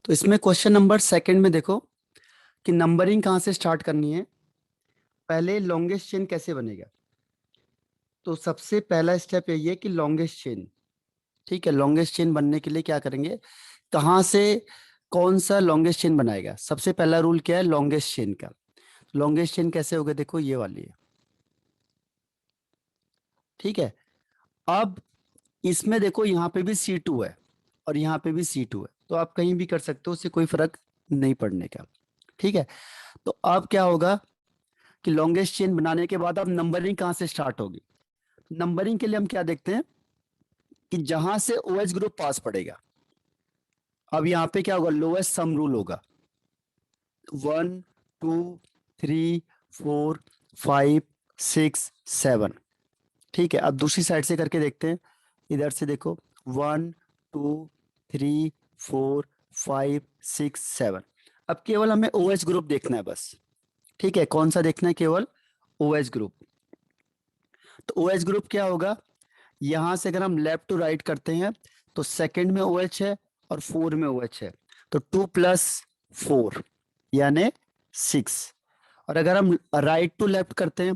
तो इसमें question number second में देखो कि नंबरिंग कहाँ से स्टार्ट करनी है। पहले लॉन्गेस्ट चेन कैसे बनेगा। तो सबसे पहला स्टेप यही है कि लॉन्गेस्ट चेन, ठीक है, लॉन्गेस्ट चेन बनने के लिए क्या करेंगे, कहाँ से कौन सा लॉन्गेस्ट चेन बनाएगा। सबसे पहला रूल क्या है लॉन्गेस्ट चेन का। लॉन्गेस्ट चेन कैसे होगा, देखो ये वाली है, ठीक है। अब इसमें देखो यहाँ पे भी C2 है और यहाँ पे भी C2 है, तो आप कहीं भी कर सकते हो, उससे कोई फर्क नहीं पड़ने का, ठीक है। तो अब क्या होगा कि लॉन्गेस्ट चेन बनाने के बाद अब नंबरिंग कहाँ से स्टार्ट होगी। नंबरिंग के लिए हम क्या देखते हैं कि जहां से OH ग्रुप पास पड़ेगा। अब यहाँ पे क्या होगा, लोएस्ट सम रूल होगा, 1 2 3 4 5 6 7, ठीक है। अब दूसरी साइड से करके देखते हैं, इधर से देखो 1 2 3 4 5 6 7। अब केवल हमें OH ग्रुप देखना है बस, ठीक है। कौन सा देखना है, केवल OH ग्रुप। तो OH ग्रुप क्या होगा, यहां से अगर हम लेफ्ट टू राइट करते हैं तो सेकंड में OH है और 4 में OH है, तो 2 + 4 यानी 6। और अगर हम राइट टू लेफ्ट करते हैं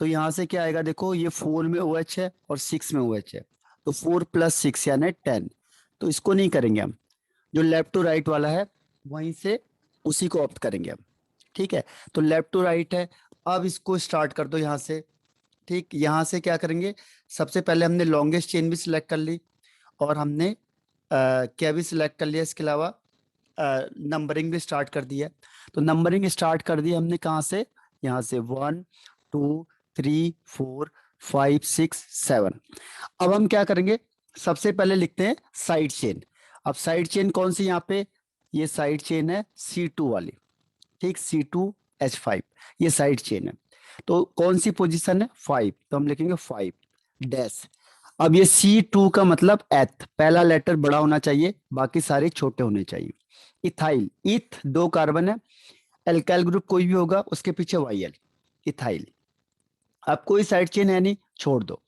तो यहां से क्या आएगा, देखो ये 4 में OH है और 6 में OH है, तो 4 + 6 यानी 10। तो इसको नहीं करेंगे हम, जो लेफ्ट टू राइट वाला है वहीं से उसी को ऑप्ट करेंगे हम, ठीक है। तो लेफ्ट टू राइट है, अब इसको स्टार्ट कर दो यहाँ से, ठीक। यहाँ से क्या करेंगे, सबसे पहले हमने लॉन्गेस्ट चेन भी सिलेक्ट कर ली और हमने क्या भी सिलेक्ट कर लिया, इसके अलावा नंबरिंग भी स्टार्ट कर दी है। तो नंबरिंग स्टार्ट कर दी हमने कहाँ से, यहाँ से 1 2 3 4 5 6 7। अब हम क्या करेंगे, सबसे पहले लिखते हैं साइड चेन। अब साइड चेन कौन सी, यहाँ पे ये साइड चेन है C2 वाली, ठीक, C2H5, ये साइड चेन है। तो कौन सी पोजीशन है, 5, तो हम लिखेंगे 5 डैश। अब ये C2 का मतलब एथ, पहला लेटर बड़ा होना चाहिए, बाकी सारे छोटे होने चाहिए। इथाइल, इथ 2 कार्बन है, एल्काइल ग्रुप कोई भी होगा उसके पीछे YL, इथाइल। अब कोई साइड चेन है नहीं, छोड़ दो।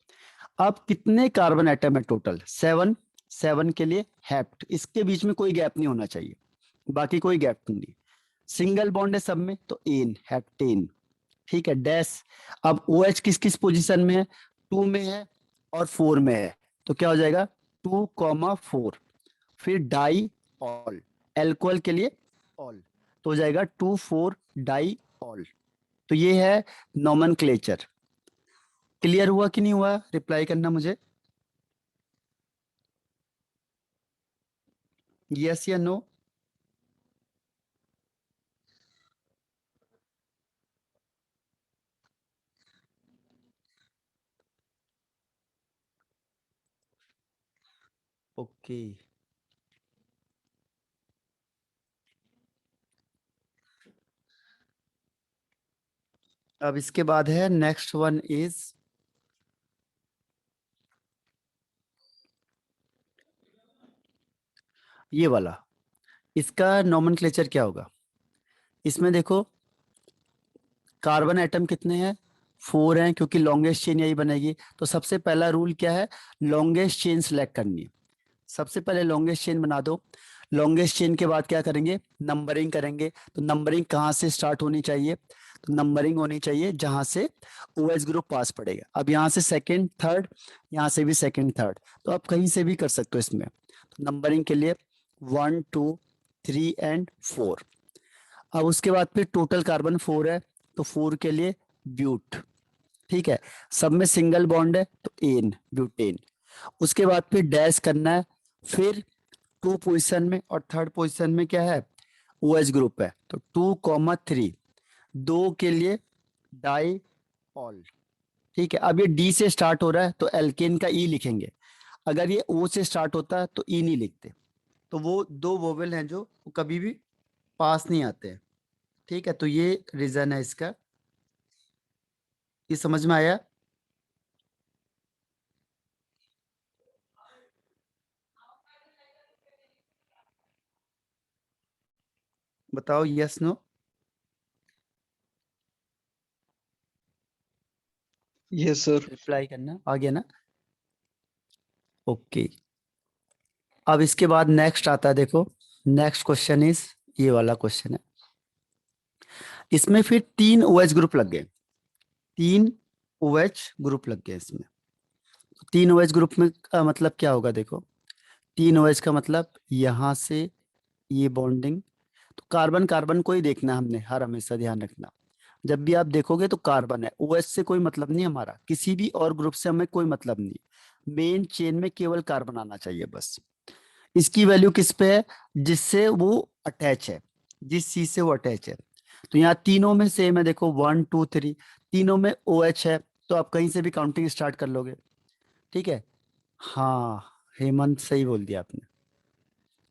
अब कितने कार्बन एटम है टोटल, 7। 7 के लिए हेप्ट, इसके बीच में कोई गैप नहीं होना चाहिए, बाकी कोई गैप नहीं। सिंगल बॉन्ड है सब में, तो एन, हेप्टेन, ठीक है, डैश। अब OH किस किस पोजीशन में है, 2 में है और 4 में है, तो क्या हो जाएगा 2,4। फिर डाई ऑल, एल्कोहल के लिए ऑल, तो हो जाएगा 2,4 डाई ऑल। तो ये है नोमेनक्लेचर। क्लियर हुआ कि नहीं हुआ, रिप्लाई करना मुझे, यस या नो। ओके, अब इसके बाद है नेक्स्ट वन इज ये वाला। इसका नोमेनक्लेचर क्या होगा, इसमें देखो कार्बन एटम कितने हैं, 4 हैं, क्योंकि लॉन्गेस्ट चेन यही बनेगी। तो सबसे पहला रूल क्या है, लॉन्गेस्ट चेन सिलेक्ट करनी है। सबसे पहले लॉन्गेस्ट चेन बना दो। लॉन्गेस्ट चेन के बाद क्या करेंगे, नंबरिंग करेंगे। तो नंबरिंग कहाँ से स्टार्ट होनी चाहिए, तो नंबरिंग होनी चाहिए जहां से OH ग्रुप पास पड़ेगा। अब यहाँ से सेकंड थर्ड, यहाँ से भी सेकंड थर्ड, तो आप कहीं से भी कर सकते हो इसमें। तो नंबरिंग के लिए 1 2 3 एंड 4। अब उसके बाद फिर टोटल कार्बन 4 है, तो 4 के लिए ब्यूट, ठीक है। सब में सिंगल बॉन्ड है तो एन, ब्यूटेन। उसके बाद फिर डैश करना है, फिर 2 पोजीशन में और थर्ड पोजीशन में क्या है, OH ग्रुप है, तो 2,3, 2 के लिए डाई ऑल, ठीक है। अब ये D से स्टार्ट हो रहा है तो एल्केन का E लिखेंगे। अगर ये O से स्टार्ट होता है तो E नहीं लिखते। तो वो 2 वोवेल हैं जो कभी भी पास नहीं आते हैं, ठीक है। तो ये रीजन है इसका, ये समझ में आया। बताओ yes no. Yes sir. Reply करना, आ गया ना, ओके। अब इसके बाद नेक्स्ट आता है देखो, नेक्स्ट क्वेश्चन इज, ये वाला क्वेश्चन है, इसमें फिर 3 OH ग्रुप लग गए, 3 OH ग्रुप लग गए इसमें। 3 OH ग्रुप में का मतलब क्या होगा, देखो 3 OH का मतलब यहां से ये बॉन्डिंग, तो कार्बन कार्बन को ही देखना है हमने, हर हमेशा ध्यान रखना, जब भी आप देखोगे तो कार्बन है, OH से कोई मतलब नहीं हमारा, किसी भी और ग्रुप से हमें कोई मतलब नहीं, मेन चेन में केवल कार्बन आना चाहिए बस। इसकी वैल्यू किस पे है, जिससे वो अटैच है, जिस चीज से वो अटैच है। तो यहाँ तीनों में सेम है, देखो 1 2 3, तीनों में OH है, तो आप कहीं से भी काउंटिंग स्टार्ट कर लोगे। ठीक है, हाँ हेमंत सही बोल दिया आपने।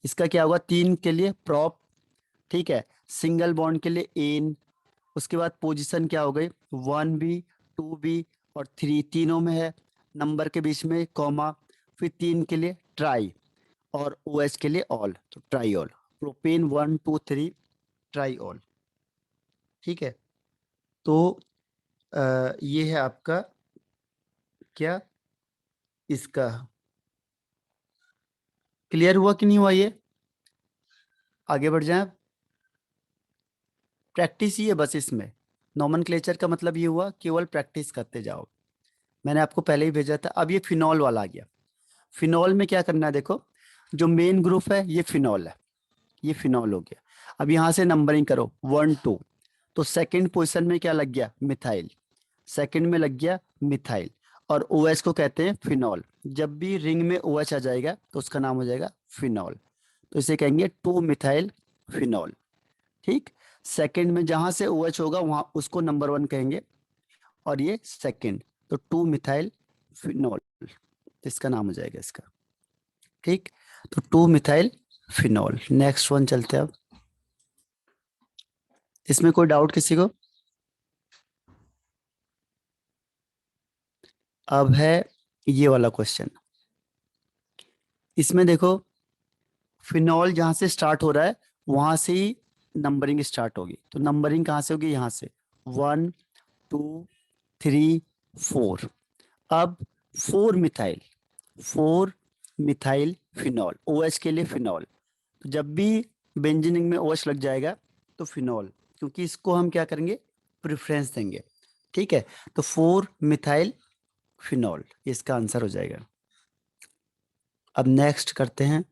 इसका क्या होगा, 3 के लिए प्रॉप, ठीक है, सिंगल बॉन्ड के लिए एन, उसके बाद पोजीशन क्या हो गई, 1B 2B और 3 तीनों में है, नंबर के बीच में कॉमा, फिर 3 के लिए ट्राई और OH के लिए ऑल, तो ट्राईऑल, प्रोपेन 1 2 3 ट्राईऑल। ठीक है, तो ये है आपका क्या, इसका क्लियर हुआ कि नहीं हुआ, ये आगे बढ़ जाए। प्रैक्टिस ही है बस इसमें, नॉमेनक्लेचर का मतलब ये हुआ केवल प्रैक्टिस करते जाओ, मैंने आपको पहले ही भेजा था। अब ये फिनॉल वाला आ गया, फिनॉल में क्या करना है, देखो जो मेन ग्रुप है ये फिनॉल है, ये फिनॉल हो गया। अब यहाँ से नंबरिंग करो 1 2, तो सेकंड पोजीशन में क्या लग गया, मिथाइल, सेकंड में लग गया मिथाइल, और OH को कहते हैं फिनॉल। जब भी रिंग में OH आ जाएगा तो उसका नाम हो जाएगा फिनॉल, तो इसे कहेंगे 2 मिथाइल फिनॉल। ठीक, सेकंड में जहां से OH होगा वहां उसको नंबर 1 कहेंगे, और ये सेकंड, तो 2 मिथाइल फिनॉल, इसका नाम हो जाएगा इसका। ठीक, तो 2 मिथाइल फिनॉल। नेक्स्ट वन चलते हैं अब, इसमें कोई डाउट किसी को। अब है ये वाला क्वेश्चन, इसमें देखो फिनॉल जहां से स्टार्ट हो रहा है वहां से ही नंबरिंग स्टार्ट होगी, तो नंबरिंग कहाँ से होगी, यहाँ से 1 2 3 4। अब 4 मिथाइल, 4 मिथाइल फिनॉल, OH के लिए फिनॉल, तो जब भी बेंजीनिंग में OH लग जाएगा तो फिनॉल, क्योंकि इसको हम क्या करेंगे, प्रेफरेंस देंगे। ठीक है, तो 4 मिथाइल फिनॉल इसका आंसर हो जाएगा। अब नेक्स्ट करते हैं,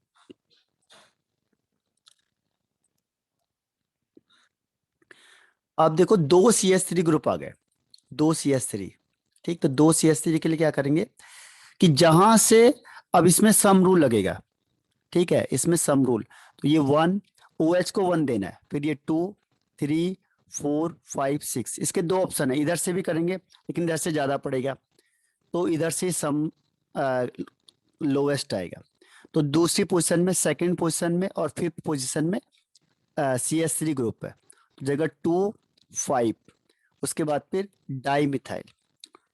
अब देखो 2 CH3 ग्रुप आ गए, 2 CH3। ठीक, तो 2 CH3 के लिए क्या करेंगे कि जहां से, अब इसमें सम रूल लगेगा, ठीक है, इसमें सम रूल, तो ये 1, OH को 1 देना है, फिर ये 2 3 4 5 6, इसके दो ऑप्शन है, इधर से भी करेंगे लेकिन इधर से ज्यादा पड़ेगा, तो इधर से सम लोवेस्ट आएगा। तो दूसरी पोजीशन में, सेकंड पोजीशन में और फिफ्थ पोजीशन में CH3 ग्रुप है, तो जगह 2 5, उसके बाद फिर डाई मिथाइल,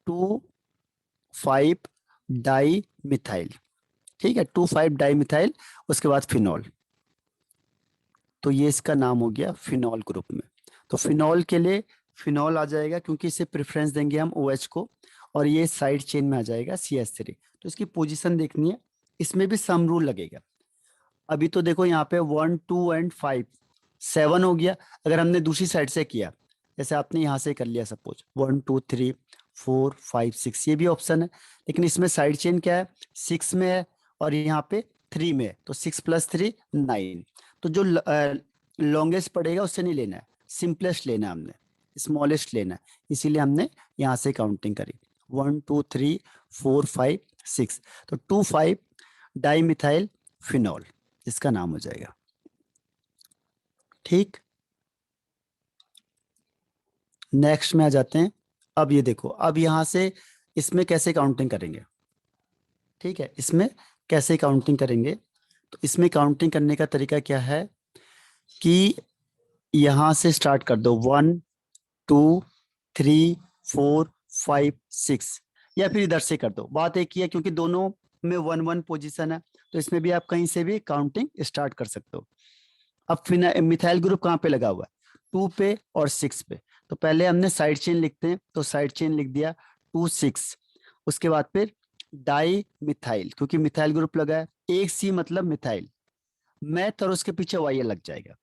2 5 डाई मिथाइल। ठीक है, 2 5 डाई मिथाइल, उसके बाद फिनॉल, तो ये इसका नाम हो गया फिनॉल ग्रुप में। तो फिनॉल के लिए फिनॉल आ जाएगा क्योंकि इसे प्रेफरेंस देंगे हम OH को, और ये साइड चेन में आ जाएगा CH3। तो इसकी पोजीशन देखनी है, इसमें भी सम रूल लगेगा। अभी तो देखो यहाँ पे 1 2 एंड 5 7 हो गया, अगर हमने दूसरी साइड से किया, जैसे आपने यहाँ से कर लिया सपोज 1 2 3 4 5 6, ये भी ऑप्शन है, लेकिन इसमें साइड चेन क्या है, 6 में है और यहाँ पे 3 में है, तो 6 + 3 9, तो जो लॉन्गेस्ट पड़ेगा उससे नहीं लेना है, सिंपलेस्ट लेना है हमने, स्मॉलेस्ट लेना है, इसीलिए हमने यहाँ से काउंटिंग करी 1 2 3 4 5 6, तो 2 5 डाई मिथाइल फिनॉल इसका नाम हो जाएगा। ठीक, नेक्स्ट में आ जाते हैं। अब ये देखो, अब यहां से इसमें कैसे काउंटिंग करेंगे, ठीक है, इसमें कैसे काउंटिंग करेंगे, तो इसमें काउंटिंग करने का तरीका क्या है कि यहां से स्टार्ट कर दो 1 2 3 4 5 6, या फिर इधर से कर दो, बात एक ही है क्योंकि दोनों में 1 1 पोजीशन है, तो इसमें भी आप कहीं से भी काउंटिंग स्टार्ट कर सकते हो। अब मिथाइल ग्रुप कहाँ पे लगा हुआ है, 2 पे और 6 पे, तो पहले हमने साइड चेन लिखते हैं, तो साइड चेन लिख दिया 2 6, उसके बाद फिर डाई मिथाइल, क्योंकि मिथाइल ग्रुप लगा है, एक C मतलब मिथाइल, मैथ और उसके पीछे वाई एल लग जाएगा।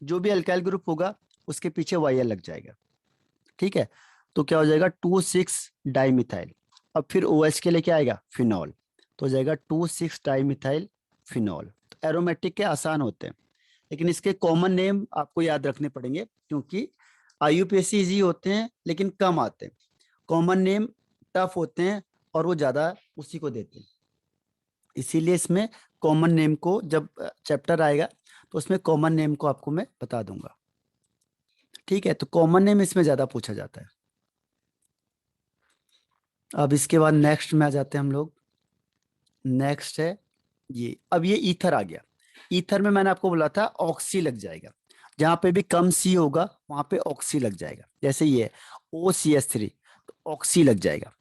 जो भी अल्काइल ग्रुप होगा उसके पीछे वाई एल लग जाएगा। ठीक है, तो क्या हो जाएगा 2,6-डाइमिथाइल। अब फिर ओ OH के लिए क्या आएगा, फिनॉल। तो हो जाएगा 2,6-डाइमिथाइल फिनॉल। तो एरोमेटिक के आसान होते हैं, लेकिन इसके कॉमन नेम आपको याद रखने पड़ेंगे, क्योंकि आईयूपीएसी इजी होते हैं लेकिन कम आते हैं। कॉमन नेम टफ होते हैं और वो ज्यादा उसी को देते हैं। इसीलिए इसमें कॉमन नेम को जब चैप्टर आएगा तो उसमें कॉमन नेम को आपको मैं बता दूंगा। ठीक है, तो कॉमन नेम इसमें ज्यादा पूछा जाता है। अब इसके बाद नेक्स्ट में आ जाते हैं हम लोग। नेक्स्ट है ये, अब ये ईथर आ गया। ईथर में मैंने आपको बोला था ऑक्सी लग जाएगा, जहां पे भी कम सी होगा वहां पे ऑक्सी लग जाएगा। जैसे ये OCH3, तो ऑक्सी लग जाएगा।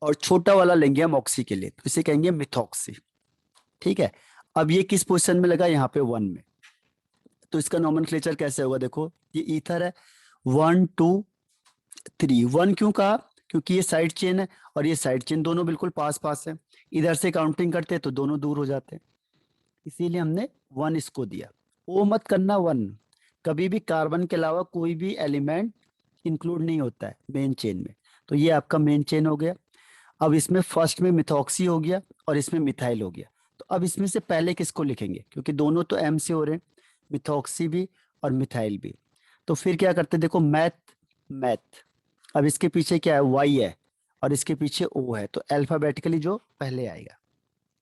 और छोटा वाला लेंगे हम ऑक्सी के लिए, तो इसे कहेंगे मिथॉक्सी। ठीक है, अब ये किस पोजीशन में लगा, यहाँ पे 1 में। तो इसका नॉमेनक्लेचर कैसे होगा, देखो ये ईथर है, 1, 2, 3। 1 क्यों कहा, क्योंकि ये साइड चेन है और ये साइड चेन दोनों बिल्कुल पास पास है। इधर से काउंटिंग करते तो दोनों दूर हो जाते हैं, इसीलिए हमने 1 इसको दिया। वो मत करना 1, कभी भी कार्बन के अलावा कोई भी एलिमेंट इंक्लूड नहीं होता है मेन चेन में। तो ये आपका मेन चेन हो गया। अब इसमें फर्स्ट में मिथॉक्सी हो गया और इसमें मिथाइल हो गया। तो अब इसमें से पहले किसको लिखेंगे, क्योंकि दोनों तो एम से हो रहे हैं, मिथॉक्सी भी और मिथाइल भी। तो फिर क्या करते हैं, देखो मैथ, मैथ। अब इसके पीछे क्या है, वाई है और इसके पीछे ओ है, तो अल्फाबेटिकली जो पहले आएगा।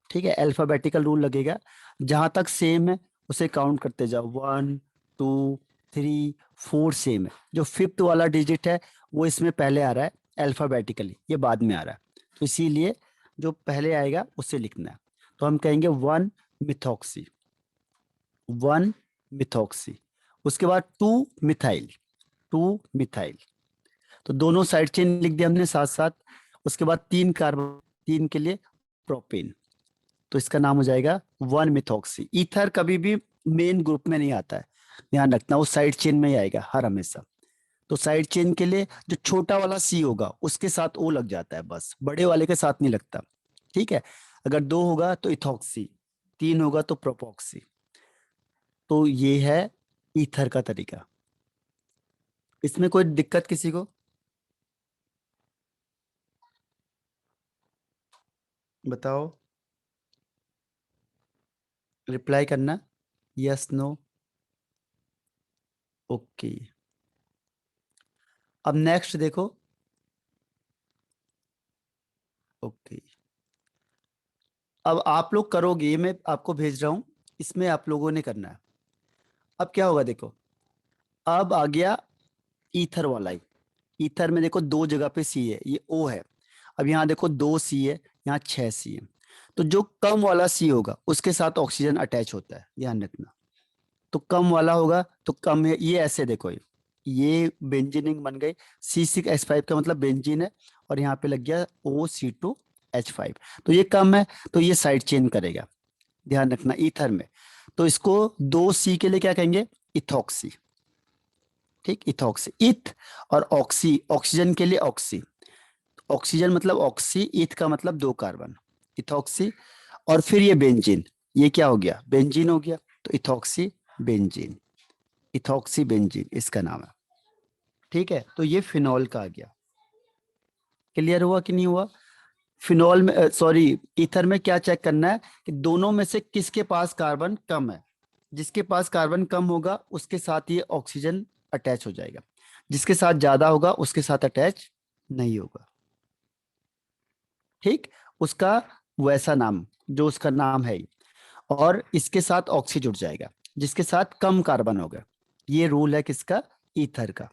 ठीक है, अल्फाबेटिकल रूल लगेगा, जहां तक सेम है उसे काउंट करते जाओ, 1, 2, 3, 4 सेम है। जो फिफ्थ वाला डिजिट है वो इसमें पहले आ रहा है अल्फाबेटिकली, ये बाद में आ रहा है, तो इसीलिए जो पहले आएगा उसे लिखना है। तो हम कहेंगे 1 मिथॉक्सी, 1 मिथॉक्सी। उसके बाद 2 मिथाइल, 2 मिथाइल। तो दोनों साइड चेन लिख दिया हमने साथ साथ। उसके बाद 3 कार्बन, 3 के लिए प्रोपेन, तो इसका नाम हो जाएगा 1 मिथॉक्सी। ईथर कभी भी मेन ग्रुप में नहीं आता है, ध्यान रखना, वो साइड चेन में ही आएगा हर हमेशा। तो साइड चेन के लिए जो छोटा वाला सी होगा उसके साथ ओ लग जाता है, बस बड़े वाले के साथ नहीं लगता। ठीक है, अगर 2 होगा तो इथॉक्सी, 3 होगा तो प्रोपॉक्सी। तो ये है ईथर का तरीका। इसमें कोई दिक्कत किसी को, बताओ, रिप्लाई करना, यस नो। ओके, अब नेक्स्ट देखो। ओके, अब आप लोग करोगे, ये मैं आपको भेज रहा हूं, इसमें आप लोगों ने करना है। अब क्या होगा देखो, अब आ गया ईथर वाला ही। ईथर में देखो 2 जगह पे सी है, ये ओ है। अब यहाँ देखो 2 सी है, यहाँ 6 सी है। तो जो कम वाला सी होगा उसके साथ ऑक्सीजन अटैच होता है, ध्यान रखना। तो कम वाला होगा तो कम है, ये ऐसे देखो, ये बेंजीनिंग बन गई। C6H5 का मतलब बेंजीन है, और यहाँ पे लग गया OC2H5। तो ये कम है तो ये साइड चेन करेगा, ध्यान रखना ईथर में। तो इसको 2 सी के लिए क्या कहेंगे, इथॉक्सी। ठीक, इथॉक्सी, इथ और ऑक्सी, ऑक्सीजन के लिए ऑक्सी। ऑक्सीजन मतलब ऑक्सी, इथ का मतलब 2 कार्बन, इथॉक्सी। और फिर ये बेंजीन, ये क्या हो गया, बेंजीन हो गया, तो इथॉक्सी बेंजीन, इथॉक्सी बेंजीन इसका नाम है। ठीक है, तो ये फिनॉल का आ गया। क्लियर हुआ कि नहीं हुआ। फिनॉल में, सॉरी, ईथर में क्या चेक करना है कि दोनों में से किसके पास कार्बन कम है। जिसके पास कार्बन कम होगा उसके साथ ये ऑक्सीजन अटैच हो जाएगा, जिसके साथ ज्यादा होगा उसके साथ अटैच नहीं होगा। ठीक, उसका वैसा नाम जो उसका नाम है ही। और इसके साथ ऑक्सी जुड़ जाएगा जिसके साथ कम कार्बन होगा। ये रूल है किसका, ईथर का।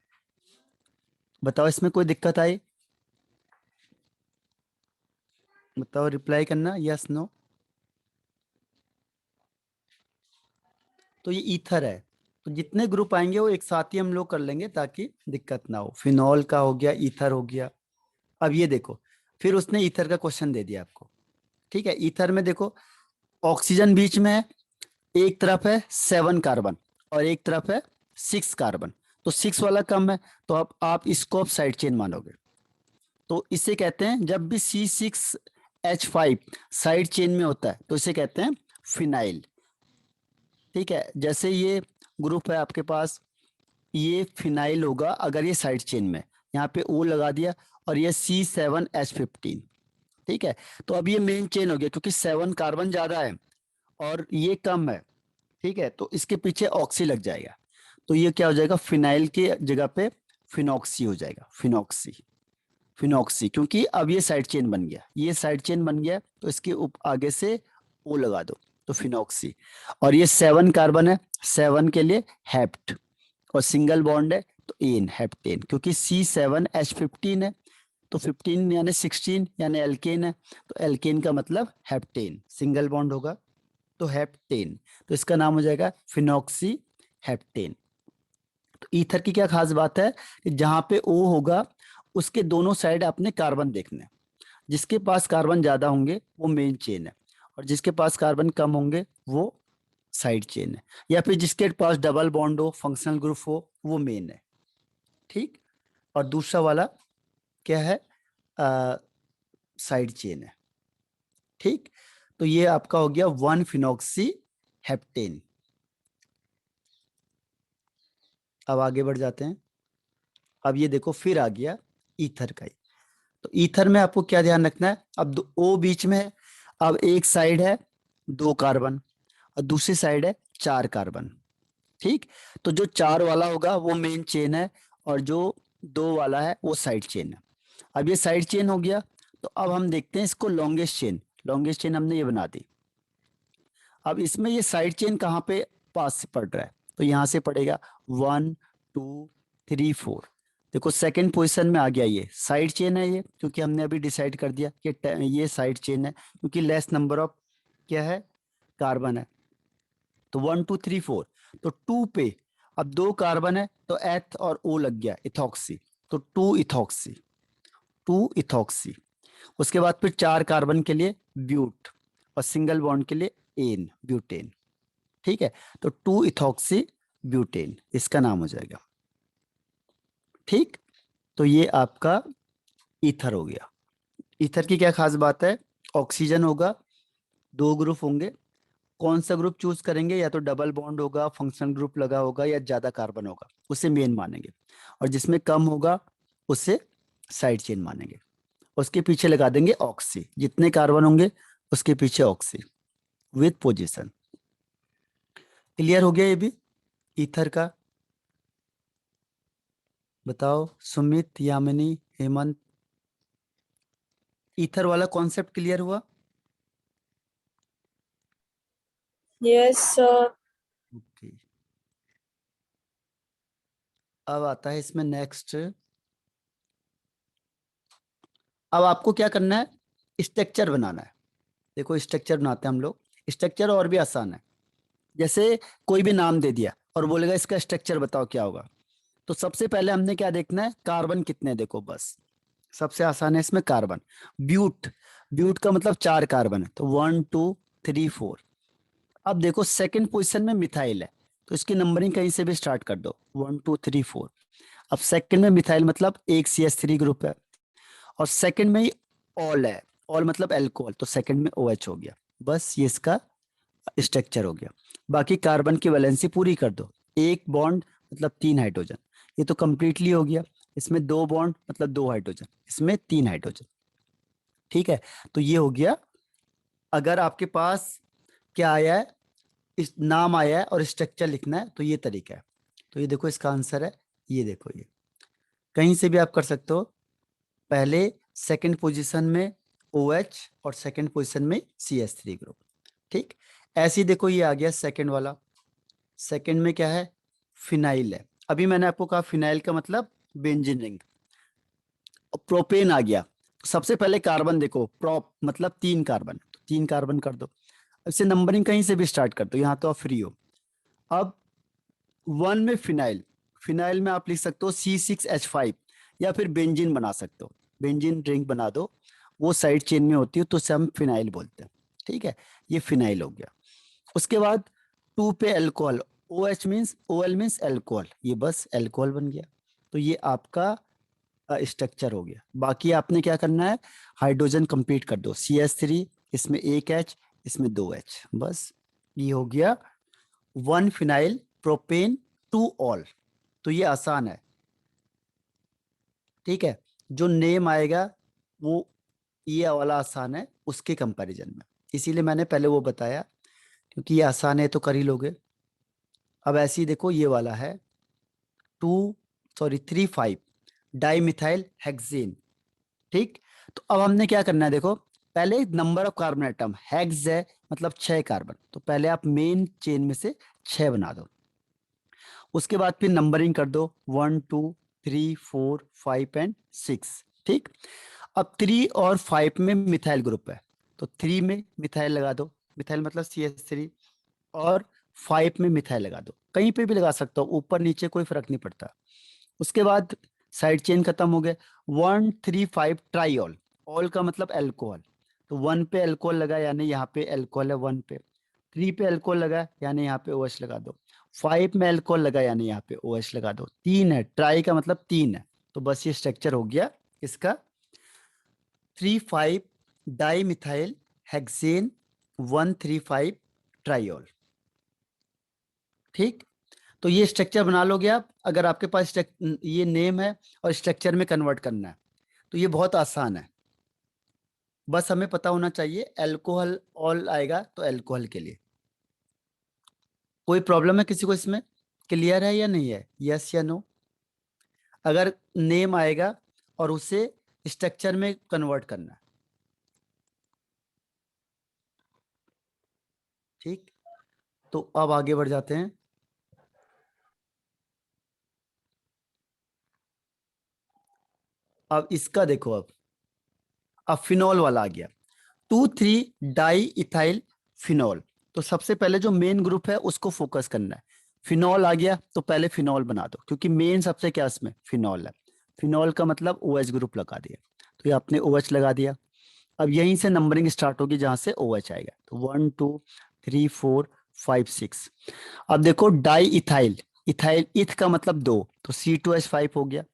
बताओ इसमें कोई दिक्कत आई, बताओ, रिप्लाई करना, यस नो। तो ये ईथर है, तो जितने ग्रुप आएंगे वो एक साथ ही हम लोग कर लेंगे ताकि दिक्कत ना हो। फिनॉल का हो गया, ईथर हो गया। अब ये देखो, फिर उसने ईथर का क्वेश्चन दे दिया आपको। ठीक है, ईथर में देखो ऑक्सीजन बीच में है, एक तरफ है 7 कार्बन और एक तरफ है 6 कार्बन। तो 6 वाला कम है, तो अब आप इसको अब साइड चेन मानोगे। तो इसे कहते हैं, जब भी C6H5 साइड चेन में होता है तो इसे कहते हैं फिनाइल। ठीक है, जैसे ये ग्रुप है आपके पास, ये फिनाइल होगा अगर ये साइड चेन में, यहाँ पे O लगा दिया, और ये C7H15। ठीक है, तो अब ये मेन चेन हो गया क्योंकि 7 कार्बन ज्यादा है और ये कम है। ठीक है, तो इसके पीछे ऑक्सी लग जाएगा, तो ये क्या हो जाएगा, फिनाइल के जगह पे फिनॉक्सी हो जाएगा, फिनॉक्सी। फिनॉक्सी क्योंकि अब ये साइड चेन बन गया, ये साइड चेन बन गया, तो इसके आगे से ओ लगा दो, तो फिनॉक्सी। और ये 7 कार्बन है, 7 के लिए हेप्ट, और सिंगल बॉन्ड है तो एन, हेप्टेन, क्योंकि C7H15 है, तो 15 यानी 16 यानी एल्केन है, तो एल्केन का मतलब हेप्टेन, सिंगल बॉन्ड होगा तो हेप्टेन, तो इसका नाम हो जाएगा फिनॉक्सी हेप्टेन। तो ईथर की क्या खास बात है कि जहां पे O होगा उसके दोनों साइड आपने कार्बन देखने हैं। जिसके पास कार्बन ज्यादा होंगे वो मेन चेन है, और जिसके पास कार्बन कम होंगे वो साइड चेन है, या फिर जिसके पास डबल बॉन्ड हो, फंक्शनल ग्रुप हो, वो मेन है। ठीक, और दूसरा वाला क्या है, साइड चेन है। ठीक, तो ये आपका हो गया 1 फिनॉक्सी हेप्टेन। अब आगे बढ़ जाते हैं। अब ये देखो फिर आ गया ईथर का ही। तो ईथर में आपको क्या ध्यान रखना है, अब O बीच में है, अब एक साइड है 2 कार्बन और दूसरी साइड है 4 कार्बन। ठीक, तो जो 4 वाला होगा वो मेन चेन है, और जो 2 वाला है वो साइड चेन है। अब ये साइड चेन हो गया, तो अब हम देखते हैं इसको लॉन्गेस्ट चेन। लॉन्गेस्ट चेन हमने ये बना दी। अब इसमें ये साइड चेन कहाँ पे पास से पड़ रहा है, तो यहाँ से पड़ेगा 1 2 3 4। देखो सेकंड पोजीशन में आ गया, ये साइड चेन है ये, क्योंकि हमने अभी डिसाइड कर दिया कि ये साइड चेन है, क्योंकि लेस नंबर ऑफ क्या है, कार्बन है। तो 1 2 3 4, तो 2 पे अब 2 कार्बन है तो एथ और ओ लग गया, इथॉक्सी, तो 2 इथॉक्सी, 2 इथॉक्सी। उसके बाद फिर 4 कार्बन के लिए ब्यूट, और सिंगल बॉन्ड के लिए एन, ब्यूटेन। ठीक है, तो 2 इथॉक्सी ब्यूटेन इसका नाम हो जाएगा। ठीक, तो ये आपका ईथर हो गया। ईथर की क्या खास बात है, ऑक्सीजन होगा, 2 ग्रुप होंगे, कौन सा ग्रुप चूज करेंगे, या तो डबल बॉन्ड होगा, फंक्शनल ग्रुप लगा होगा, या ज्यादा कार्बन होगा, उसे मेन मानेंगे, और जिसमें कम होगा उसे साइड चेन मानेंगे। उसके पीछे लगा देंगे ऑक्सी, जितने कार्बन होंगे उसके पीछे ऑक्सी विथ पोजीशन। क्लियर हो गया ये भी ईथर का? बताओ सुमित, यामिनी, हेमंत, ईथर वाला कॉन्सेप्ट क्लियर हुआ? Yes sir. ओके, अब आता है इसमें नेक्स्ट। अब आपको क्या करना है, स्ट्रक्चर बनाना है। देखो स्ट्रक्चर बनाते हैं हम लोग, स्ट्रक्चर और भी आसान है। जैसे कोई भी नाम दे दिया और बोलेगा इसका स्ट्रक्चर बताओ क्या होगा, तो सबसे पहले हमने क्या देखना है, कार्बन कितने, देखो बस सबसे आसान है इसमें कार्बन। ब्यूट, ब्यूट का मतलब 4 कार्बन है, तो 1 2 3 4। अब देखो सेकंड पोजीशन में मिथाइल है, तो इसकी नंबरिंग कहीं से भी स्टार्ट कर दो, 1 2 3 4। अब सेकंड में मिथाइल मतलब एक CH3 ग्रुप है, और सेकंड में ही ऑल है, ऑल मतलब एल्कोहल, तो सेकंड में OH हो गया। बस ये इसका स्ट्रक्चर हो गया। बाकी कार्बन की वैलेंसी पूरी कर दो, एक बॉन्ड मतलब 3 हाइड्रोजन, ये तो कंप्लीटली हो गया। इसमें 2 बॉन्ड मतलब 2 हाइड्रोजन, इसमें 3 हाइड्रोजन। ठीक है, तो ये हो गया। अगर आपके पास क्या आया है, इस नाम आया है और स्ट्रक्चर लिखना है, तो ये तरीका है। तो ये देखो इसका आंसर है, ये देखो, ये कहीं से भी आप कर सकते हो। पहले सेकंड पोजीशन में OH और सेकंड पोजीशन में CH3 ग्रुप। ठीक, ऐसे ही देखो ये आ गया सेकंड वाला, सेकंड में क्या है, फिनाइल है। अभी मैंने आपको कहा फिनाइल का मतलब बेंजीन रिंग। प्रोपेन आ गया, सबसे पहले कार्बन देखो, प्रोप मतलब 3 कार्बन, तो 3 कार्बन कर दो। इसे नंबरिंग कहीं से भी स्टार्ट कर दो, यहाँ तो आप फ्री हो। अब 1 में फिनाइल, फिनाइल में आप लिख सकते हो C6H5, या फिर बेंजीन बना सकते हो, बेंजीन रिंग बना दो, वो साइड चेन में होती है तो उसे हम फिनाइल बोलते हैं। ठीक है, ये फिनाइल हो गया। उसके बाद 2 पे alcohol, OH means, OL means alcohol, ये बस अल्कोहल बन गया। तो ये आपका स्ट्रक्चर हो गया। बाकी आपने क्या करना है, हाइड्रोजन कंप्लीट कर दो, CH3, इसमें एक H, इसमें 2 H, बस ये हो गया 1 फिनाइल प्रोपेन 2 ऑल। तो ये आसान है, ठीक है। जो नेम आएगा वो ये वाला आसान है उसके कंपैरिजन में, इसीलिए मैंने पहले वो बताया, क्योंकि ये आसान है तो कर ही लोगे। अब ऐसे ही देखो ये वाला है 3,5 डाई मिथाइल हेक्सेन, ठीक। तो अब हमने क्या करना है, देखो पहले number of carbon atom, hex है मतलब 6 कार्बन, तो पहले आप मेन चेन में से 6 बना दो। उसके बाद फिर नंबरिंग कर दो 1 2 3 4 5 एंड 6, ठीक। अब 3 और 5 में मिथाइल ग्रुप है, तो 3 में मिथाइल लगा दो, मिथाइल मतलब CH3, और 5 में मिथाइल लगा दो, कहीं पे भी लगा सकता हो, ऊपर नीचे कोई फर्क नहीं पड़ता। उसके बाद साइड चेन खत्म हो गए। 1 3 5 ट्राईऑल, ऑल का मतलब एल्कोहल, तो 1 पे एल्कोहल लगा यानी यहाँ पे एल्कोहल है 1 पे, 3 पे एल्कोहल लगा यानी यहाँ पे OH लगा दो, 5 में एल्कोहल लगा यानी यहाँ पे OH लगा दो। 3 है, ट्राई का मतलब 3 है, तो बस ये स्ट्रक्चर हो गया इसका 3,5 डाई मिथाइल हेक्सेन 1,3,5 ट्राईऑल, ठीक। तो ये स्ट्रक्चर बना लोगे आप, अगर आपके पास ये नेम है और स्ट्रक्चर में कन्वर्ट करना है, तो ये बहुत आसान है। बस हमें पता होना चाहिए एल्कोहल ऑल आएगा तो एल्कोहल के लिए। कोई प्रॉब्लम है किसी को इसमें? क्लियर है या नहीं है? यस या नो? अगर नेम आएगा और उसे स्ट्रक्चर में कन्वर्ट करना है, ठीक। तो अब आगे बढ़ जाते हैं। अब इसका देखो, अब फिनॉल वाला आ गया 2,3 डाई इथाइल फिनॉल। तो सबसे पहले जो मेन ग्रुप है उसको फोकस करना है। फिनॉल आ गया तो पहले फिनॉल बना दो, क्योंकि मेन सबसे क्या इसमें फिनॉल है। फिनॉल का मतलब OH ग्रुप लगा दिया, तो ये आपने OH लगा दिया। अब यहीं से नंबरिंग स्टार्ट होगी जहां से OH आएगा, तो 1 2 3 4 5 6। अब देखो डाई इथाइल, इथाइल इथ का मतलब 2, तो C2H5 हो गया।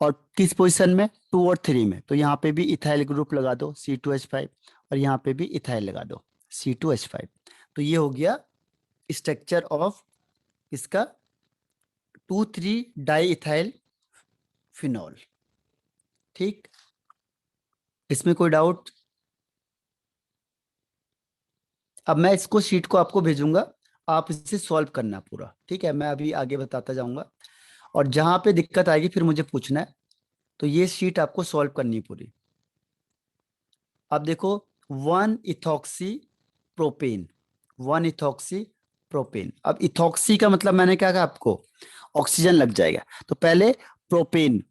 और किस पोजीशन में? 2 और 3 में, तो यहाँ पे भी इथाइल ग्रुप लगा दो C2H5, और यहाँ पे भी इथाइल लगा दो C2H5। तो ये हो गया स्ट्रक्चर ऑफ इसका 2,3 डाई इथाइल फिनॉल, ठीक। इसमें कोई डाउट? अब मैं इसको शीट को आपको भेजूंगा, आप इसे सॉल्व करना पूरा, ठीक है। मैं अभी आगे बताता जाऊंगा, और जहां पे दिक्कत आएगी फिर मुझे पूछना है। तो ये शीट आपको सॉल्व करनी है पूरी। अब देखो 1 इथॉक्सी प्रोपेन, 1 इथॉक्सी प्रोपेन। अब इथॉक्सी का मतलब मैंने क्या कहा आपको, ऑक्सीजन लग जाएगा। तो पहले प्रोपेन,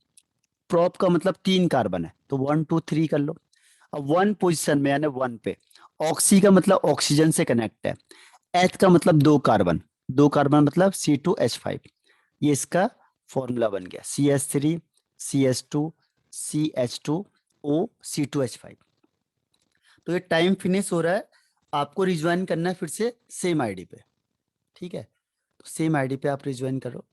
प्रोप का मतलब 3 कार्बन है, तो 1 2 3 कर लो। अब 1 पोजिशन में यानी 1 पे, ऑक्सी का मतलब ऑक्सीजन से कनेक्ट है, एच का मतलब 2 कार्बन, 2 कार्बन मतलब C2H5। ये इसका फॉर्मूला बन गया CH3 CH2 CH2O C2H5। तो ये टाइम फिनिश हो रहा है, आपको रिज्वाइन करना है फिर से सेम आईडी पे, ठीक है। तो सेम आईडी पे आप रिज्वाइन करो।